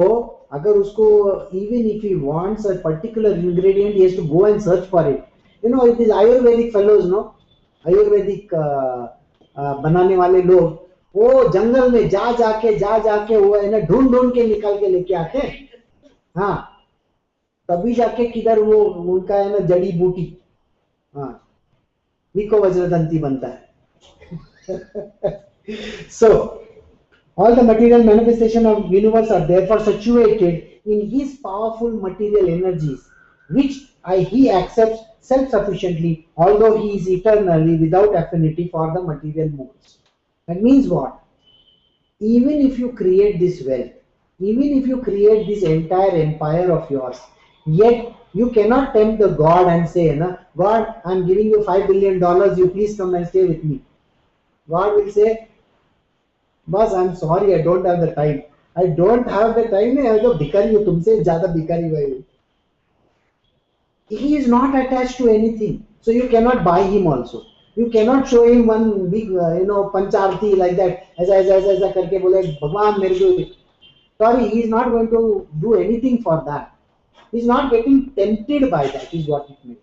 S1: अगर उसको even if he wants a particular ingredient, he has to go and search for it. You know, it is Ayurvedic fellows, no? Ayurvedic बनाने वाले लोग वो जंगल में जा जाके वो है ना ढूंढ के निकाल के लेके आते हैं. हाँ, तभी जाके किधर वो उनका है ना जड़ी बूटी, हाँ, निको वज्रदंती बनता है. So all the material manifestation of universe are therefore situated in his powerful material energies, which he accepts self-sufficiently, although he is eternally without affinity for the material modes. That means what? Even if you create this wealth, even if you create this entire empire of yours, yet you cannot tempt the God and say, God, I am giving you $5 billion, you please come and stay with me. God will say, Boss, I am sorry, I don't have the time. I don't have the time, I तो भिखारी हूँ, तुमसे ज़्यादा भिखारी भाई हूँ. He is not attached to anything, so you cannot buy him also. You cannot show him one big, pancharthi like that. ऐसा करके बोले भगवान मेरे को. Sorry, he is not going to do anything for that. He is not getting tempted by that, is what it means.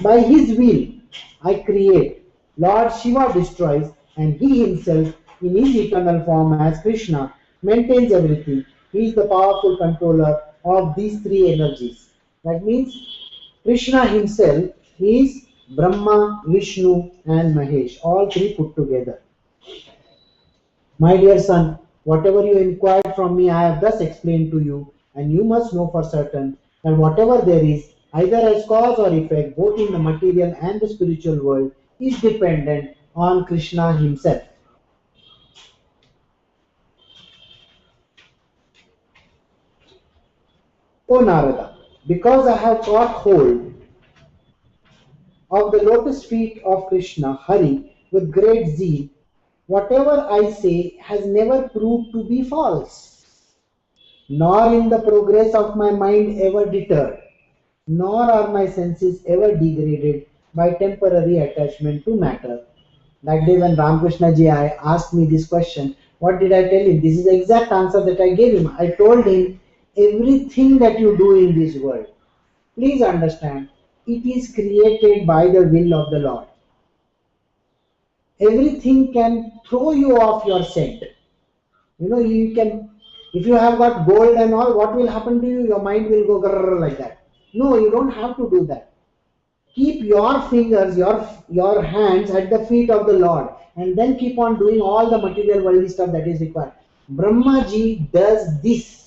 S1: By his will, I create. Lord Shiva destroys, and he himself, in his eternal form as Krishna, maintains everything. He is the powerful controller of these three energies. That means Krishna himself is Brahma, Vishnu and Mahesh, all three put together. My dear son, whatever you inquired from me, I have thus explained to you, and you must know for certain that whatever there is, either as cause or effect, both in the material and the spiritual world, is dependent on Krishna himself. O Narada, because I have caught hold of the lotus feet of Krishna, Hari, with great zeal, whatever I say has never proved to be false, nor in the progress of my mind ever deterred, nor are my senses ever degraded by temporary attachment to matter. That day when Ramakrishna ji asked me this question, what did I tell him? This is the exact answer that I gave him. I told him, everything that you do in this world, please understand, it is created by the will of the Lord. Everything can throw you off your scent. You can, if you have got gold and all, what will happen to you? Your mind will go grrr like that. No, you don't have to do that. Keep your fingers, your hands at the feet of the Lord, and then keep on doing all the material worldly stuff that is required. Brahma ji does this.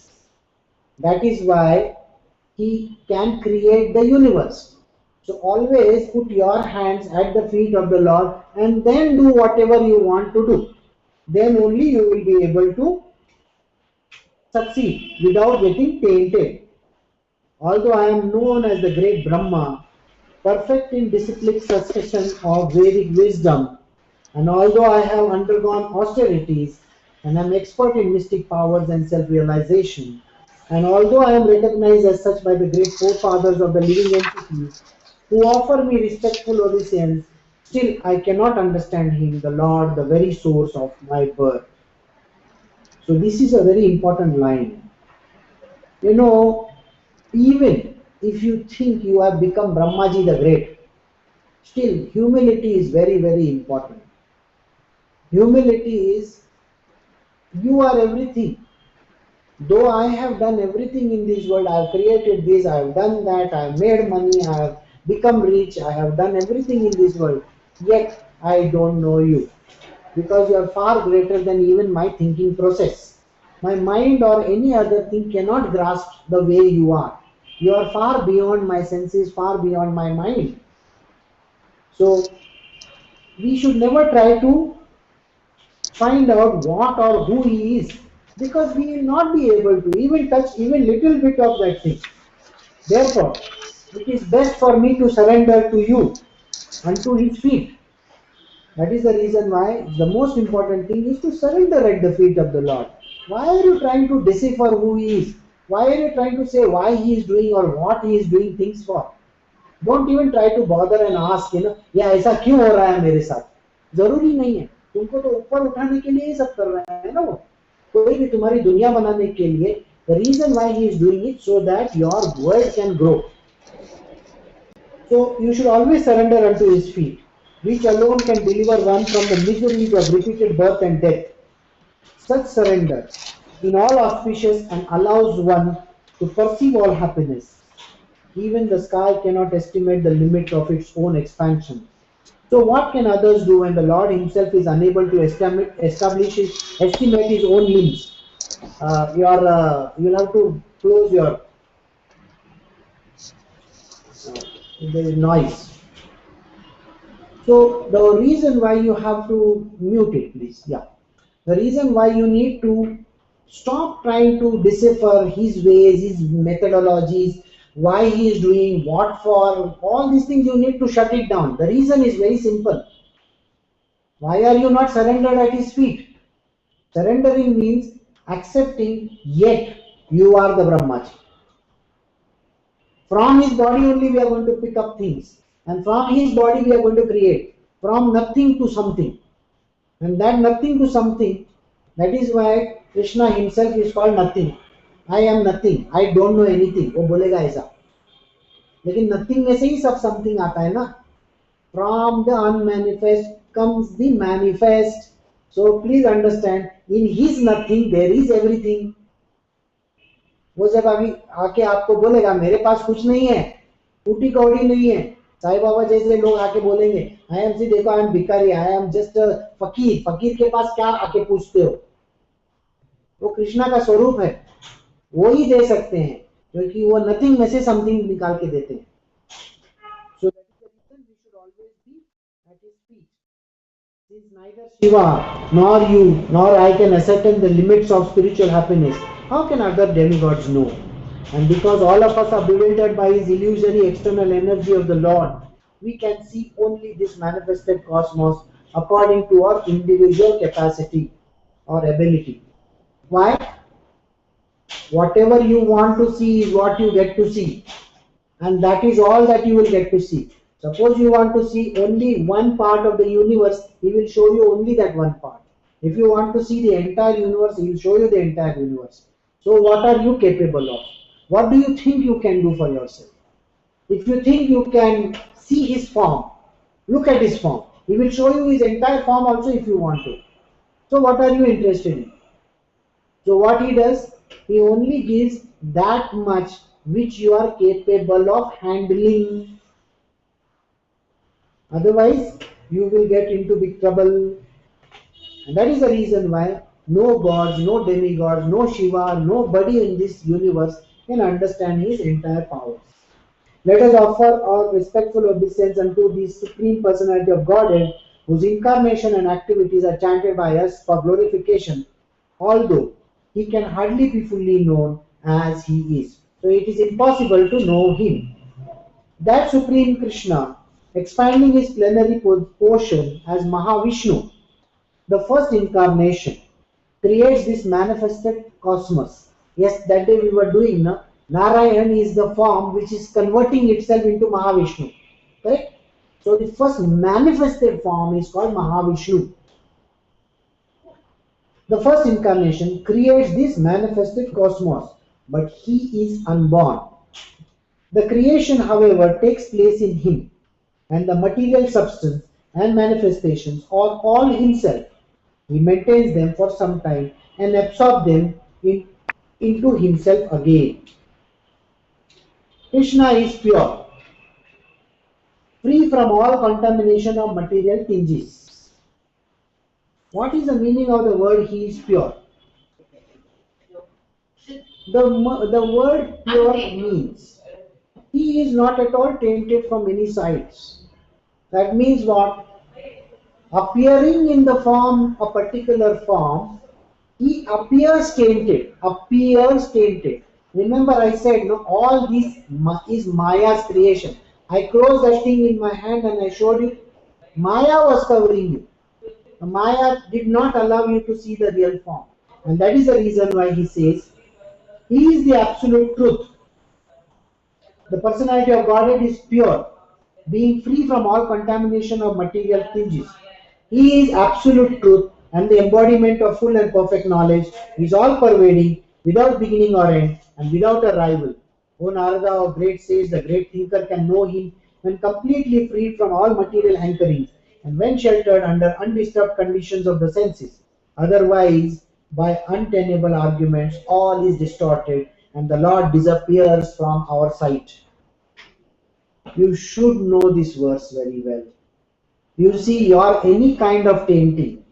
S1: That is why he can create the universe. So always put your hands at the feet of the Lord and then do whatever you want to do. Then only you will be able to succeed without getting tainted. Although I am known as the great Brahma, perfect in disciplined succession of Vedic wisdom, and although I have undergone austerities and am expert in mystic powers and self-realization, and although I am recognized as such by the great forefathers of the living entities who offer me respectful obeisance, still I cannot understand him, the Lord, the very source of my birth. So this is a very important line. Even if you think you have become Brahmaji the Great, still humility is very, very important. Humility is, you are everything. Though I have done everything in this world, I have created this, I have done that, I have made money, I have become rich, I have done everything in this world, yet I don't know you. Because you are far greater than even my thinking process. My mind or any other thing cannot grasp the way you are. You are far beyond my senses, far beyond my mind. So, we should never try to find out what or who he is, because we will not be able to even touch even little bit of that thing. Therefore, it is best for me to surrender to you unto his feet. That is the reason why the most important thing is to surrender at the feet of the Lord. Why are you trying to decipher who he is? Why are you trying to say why he is doing or what he is doing things for? Don't even try to bother and ask, ये ऐसा क्यों हो रहा है मेरे साथ? जरूरी नहीं है. तुमको तो ऊपर उठाने के लिए ही सब कर रहा है ना वो. कोई भी तुम्हारी दुनिया बनाने के लिए. The reason why he is doing it so that your world can grow. So you should always surrender unto his feet, which alone can deliver one from the miseries of repeated birth and death. Such surrender in all auspicious and allows one to perceive all happiness. Even the sky cannot estimate the limit of its own expansion. So what can others do when the Lord himself is unable to estimate his own limits? You'll have to close your there is noise. So the reason why you have to mute it, please. Yeah. The reason why you need to stop trying to decipher his ways, his methodologies, why he is doing, what for, all these things you need to shut it down. The reason is very simple. Why are you not surrendered at his feet? Surrendering means accepting, yet you are the Brahmaji. From his body only we are going to pick up things. And from his body we are going to create. From nothing to something. And that nothing to something, that is why Krishna himself is called nothing. I am nothing. I don't know anything. वो बोलेगा ऐसा. लेकिन nothing में से ही सब something आता है ना. From the unmanifest comes the manifest. So please understand, in his nothing there is everything. वो जब अभी आके आपको बोलेगा मेरे पास कुछ नहीं है, टूटी कौड़ी नहीं है, साईं बाबा जैसे लोग आके बोलेंगे आई एम सी देखो आई एम भिखारी, आई एम जस्ट फकीर. फकीर के पास क्या आके पूछते हो? वो कृष्णा का स्वरूप है, वो ही दे सकते हैं क्योंकि वो नथिंग में से समथिंग निकाल के देते हैं. So that is the reason we should always be at his feet. Since neither Shiva nor you nor I can ascertain the limits of spiritual happiness, how can other demigods know? And because all of us are bewildered by his illusory external energy of the Lord, we can see only this manifested cosmos according to our individual capacity or ability. Why? Whatever you want to see is what you get to see. And that is all that you will get to see. Suppose you want to see only one part of the universe, he will show you only that one part. If you want to see the entire universe, he will show you the entire universe. So what are you capable of? What do you think you can do for yourself? If you think you can see his form, look at his form. He will show you his entire form also if you want to. So what are you interested in? So what he does, he only gives that much which you are capable of handling. Otherwise, you will get into big trouble. And that is the reason why no gods, no demigods, no Shiva, nobody in this universe can understand his entire powers. Let us offer our respectful obeisance unto the Supreme Personality of Godhead, whose incarnation and activities are chanted by us for glorification, although he can hardly be fully known as he is. So it is impossible to know him. That Supreme Krishna, expanding his plenary portion as Mahavishnu, the first incarnation, creates this manifested cosmos. Yes, that day we were doing, na? Narayan is the form which is converting itself into Mahavishnu. Correct? So the first manifested form is called Mahavishnu. The first incarnation creates this manifested cosmos, but he is unborn. The creation, however, takes place in him, and the material substance and manifestations are all himself. He maintains them for some time and absorbs them into himself again. Krishna is pure, free from all contamination of material tinges. What is the meaning of the word he is pure? The word pure means he is not at all tainted from any sides. That means what? Appearing in the form, a particular form, he appears tainted. Remember I said, no, all this is Maya's creation. I closed that thing in my hand and I showed you. Maya was covering you. Maya did not allow you to see the real form. And that is the reason why he says, he is the absolute truth. The personality of Godhead is pure, being free from all contamination of material tinges. He is absolute truth and the embodiment of full and perfect knowledge. He is all pervading, without beginning or end, and without a rival. O Narada, our great sage, the great thinker, can know him when completely freed from all material anchorings and when sheltered under undisturbed conditions of the senses. Otherwise, by untenable arguments, all is distorted and the Lord disappears from our sight. You should know this verse very well. You see, your any kind of tainting,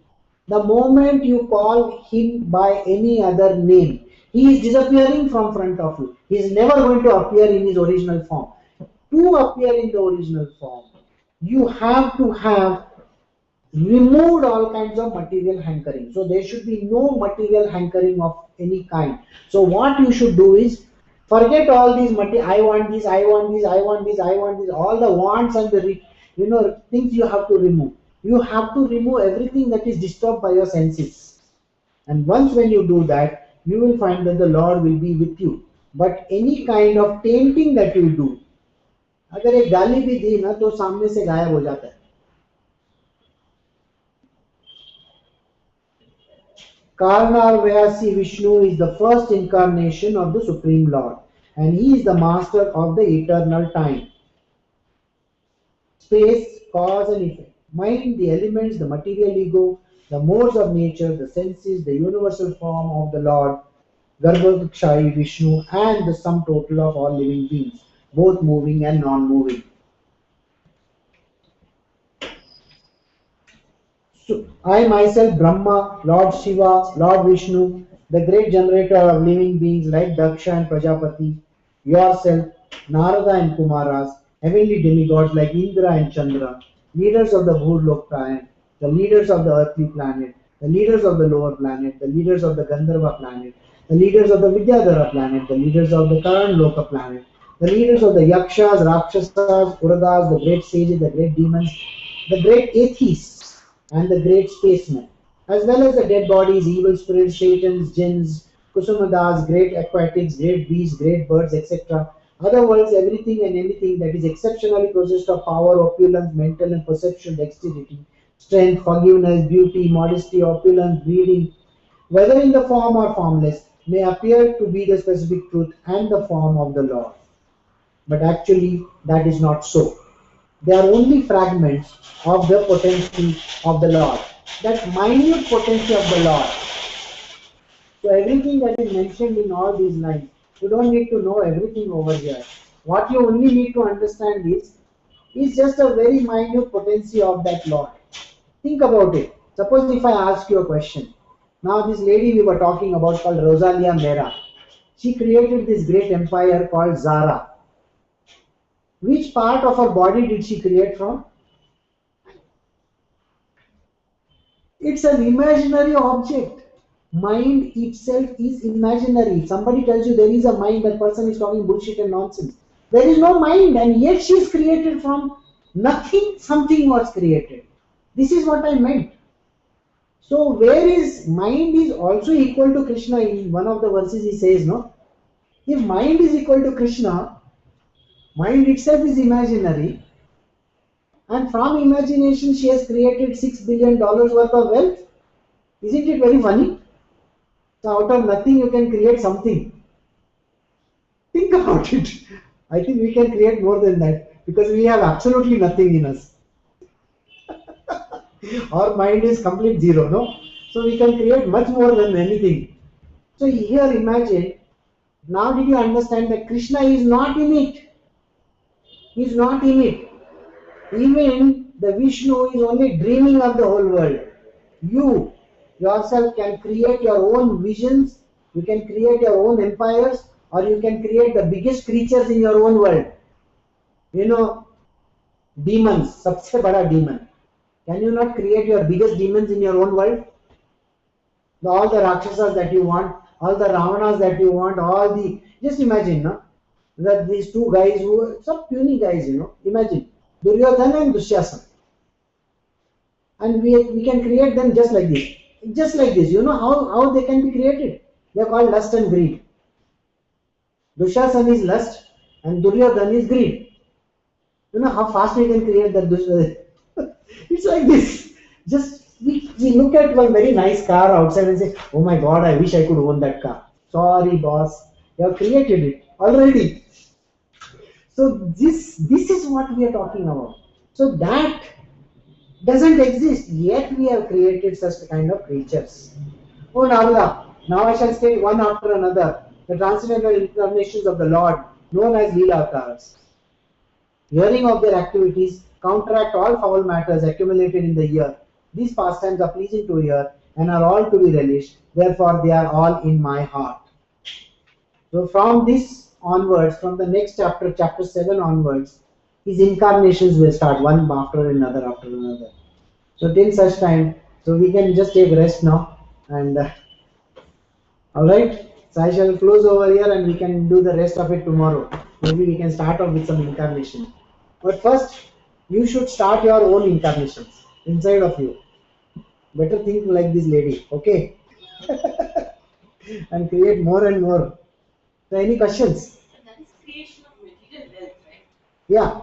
S1: the moment you call him by any other name, he is disappearing from front of you. He is never going to appear in his original form. To appear in the original form, you have to have removed all kinds of material hankering. So there should be no material hankering of any kind. So what you should do is forget all these I want this, I want this, I want this, I want this, all the wants and the things you have to remove. You have to remove everything that is disturbed by your senses. And once when you do that, you will find that the Lord will be with you. But any kind of tainting that you do, अगर एक गाली भी दी ना तो सामने से गायब हो जाता है. Karnavayasi Vishnu is the first incarnation of the Supreme Lord, and he is the master of the eternal time, space, cause and effect, mind, the elements, the material ego, the modes of nature, the senses, the universal form of the Lord, Garbhodakshai Vishnu, and the sum total of all living beings, both moving and non-moving. So, I myself, Brahma, Lord Shiva, Lord Vishnu, the great generator of living beings like Daksha and Prajapati, yourself, Narada and Kumaras, heavenly demigods like Indra and Chandra, leaders of the Bhurlok planet, the leaders of the earthly planet, the leaders of the lower planet, the leaders of the Gandharva planet, the leaders of the Vidyadhara planet, the leaders of the Karan Loka planet, the leaders of the Yakshas, Rakshasas, Uragas, the great sages, the great demons, the great atheists, and the great spacemen, as well as the dead bodies, evil spirits, Satans, jinns, Kusumadas, great aquatics, great beasts, great birds, etc. Other worlds, everything and anything that is exceptionally possessed of power, opulence, mental and perceptual dexterity, strength, forgiveness, beauty, modesty, opulence, breeding, whether in the form or formless, may appear to be the specific truth and the form of the Lord. But actually, that is not so. They are only fragments of the potency of the Lord, that minute potency of the Lord. So everything that is mentioned in all these lines, you don't need to know everything over here. What you only need to understand is just a very minute potency of that Lord. Think about it. Suppose if I ask you a question. Now this lady we were talking about called Rosalia Mera, she created this great empire called Zara. Which part of her body did she create from? It's an imaginary object. Mind itself is imaginary. Somebody tells you there is a mind, that person is talking bullshit and nonsense. There is no mind, and yet she is created from nothing, something was created. This is what I meant. So where is mind is also equal to Krishna. In one of the verses he says, no? If mind is equal to Krishna, mind itself is imaginary, and from imagination she has created $6 billion worth of wealth. Isn't it very funny? So out of nothing you can create something. Think about it. I think we can create more than that because we have absolutely nothing in us. Our mind is complete zero, no? So we can create much more than anything. So here imagine, now did you understand that Krishna is not in it? He is not in it. Even the Vishnu is only dreaming of the whole world. You yourself can create your own visions, you can create your own empires, or you can create the biggest creatures in your own world. You know, demons, सबसे बड़ा demon. Can you not create your biggest demons in your own world? All the Rakshasas that you want, all the Ravanas that you want, all the, just imagine, no? That these two guys who were some puny guys, imagine Duryodhana and Dushyasana, and we can create them just like this, how they can be created. They are called lust and greed. Dushyasana is lust and Duryodhana is greed. You know how fast we can create that Dushyasana? It's like this. Just we look at one very nice car outside and say, oh my god, I wish I could own that car. Sorry boss, you have created it already. So this is what we are talking about. So that doesn't exist, yet we have created such kind of creatures. Oh Narada, now I shall state one after another the transcendental incarnations of the Lord, known as Leela avatars. Hearing of their activities counteract all foul matters accumulated in the year. These pastimes are pleasing to hear and are all to be relished, therefore they are all in my heart. So from this onwards, from the next chapter, chapter 7 onwards, his incarnations will start one after another after another. So till such time, so we can just take rest now, and alright, so I shall close over here and we can do the rest of it tomorrow. Maybe we can start off with some incarnation. But first, you should start your own incarnations inside of you. Better think like this lady, okay? And create more and more. So any questions?
S2: That is creation of material wealth, right?
S1: Yeah.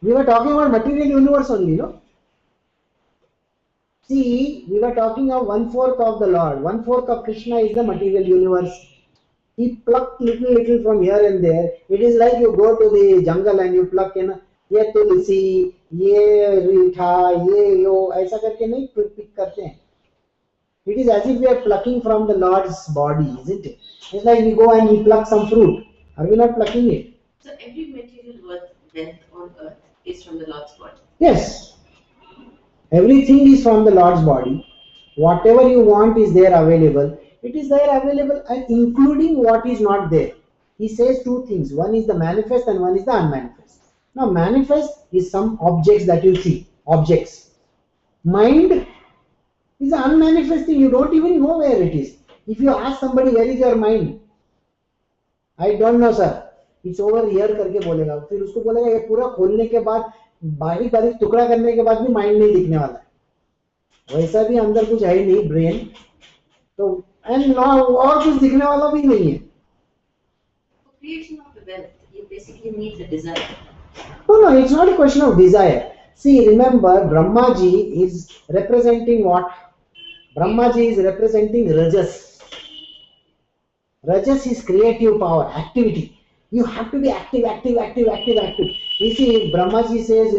S1: We were talking about material universe only, no? See, we were talking of 1/4 of the Lord. 1/4 of Krishna is the material universe. He plucked little from here and there. It is like you go to the jungle and you pluck in ये तुलसी, ये रीठा, ये यो, ऐसा करके नहीं pick करते हैं. It is as if we are plucking from the Lord's body, isn't it? It's like we go and we pluck some fruit. Are we not plucking it?
S2: So every material wealth on earth is from the Lord's body.
S1: Yes. Everything is from the Lord's body. Whatever you want is there available. It is there available, and including what is not there. He says two things. One is the manifest and one is the unmanifest. Now manifest is some objects that you see. Objects. Mind is an unmanifest thing. You don't even know where it is. If you ask somebody, where is your mind? I don't know, sir. It's over here करके बोलेगा. फिर उसको बोलेगा ये पूरा खोलने के बाद बारीक बारीक टुकड़ा करने के बाद भी माइंड नहीं दिखने वाला है. वैसा भी अंदर कुछ है ही नहीं ब्रेन. तो एंड और कुछ दिखने वाला भी नहीं है.
S2: For creation of the wealth, you basically need the desire.
S1: No, it's not a question of desire. See, remember, Brahmaji is representing what? Brahmaji is representing Rajas. Rajas is creative power, activity. You have to be active. You see, Brahmaji says,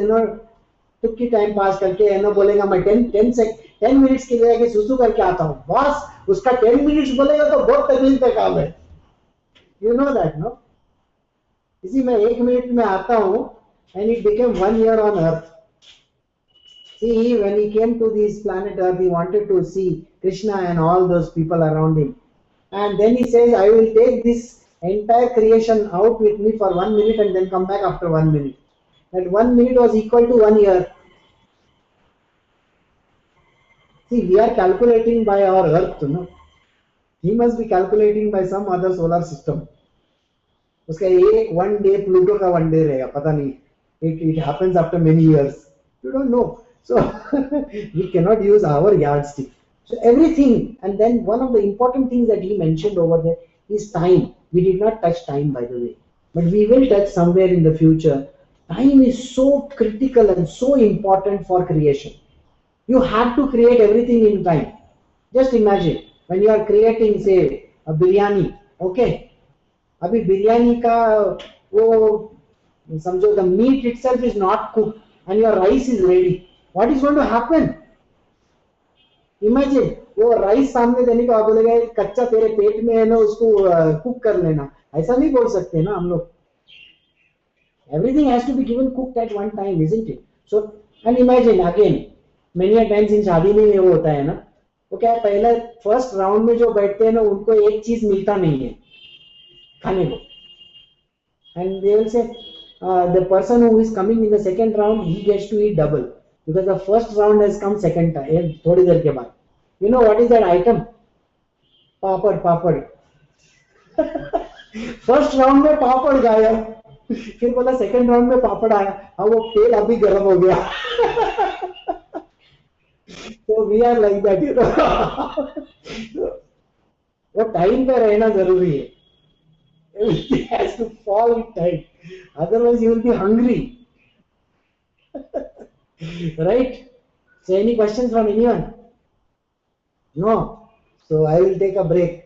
S1: टुक्की time pass करके बोलेगा मैं 10 minutes के लिए सुसु करके आता हूँ. बॉस उसका 10 मिनट्स बोलेगा तो बहुत तकलीफ का काम है. You know that, no? इसी मैं 1 मिनट में आता हूँ, and it became 1 year on earth. See, when he came to this planet Earth, he wanted to see Krishna and all those people around him. And then he says, I will take this entire creation out with me for 1 minute and then come back after 1 minute. That 1 minute was equal to 1 year. See, we are calculating by our Earth, no? He must be calculating by some other solar system. उसका एक 1 day Pluto का 1 day रहेगा, पता नहीं. It happens after many years. You don't know. So we cannot use our yardstick. So everything, and then one of the important things that he mentioned over there is time. We did not touch time, by the way, but we will touch somewhere in the future. Time is so critical and so important for creation. You have to create everything in time. Just imagine when you are creating, say, a biryani. Okay, अभी बिरयानी का वो समझो the meat itself is not cooked and your rice is ready. What is going to happen? Imagine वो rice सामने देने के बाद बोलेगा कच्चा तेरे पेट में है ना, उसको कुक कर लेना. ऐसा नहीं बोल सकते ना हम लोग. Everything has to be given cooked at one time, isn't it? So, and imagine again, many a times in शादी में ये होता है ना, वो क्या पहले फर्स्ट राउंड में जो बैठते हैं ना उनको एक चीज मिलता नहीं है खाने को. And they will say the person who is coming in the second round, he gets to eat double because the first round has come second time. थोड़ी देर के बाद. You know what is that item? Papad. First round में पापड़ गायब, फिर बोला second round में पापड़ आया, हाँ वो तेल अभी गर्म हो गया। तो we are like that, you know. वो टाइम पे रहना जरूरी है। Everything has to fall in time, otherwise you will be hungry, right? So any questions from anyone? No. So I will take a break.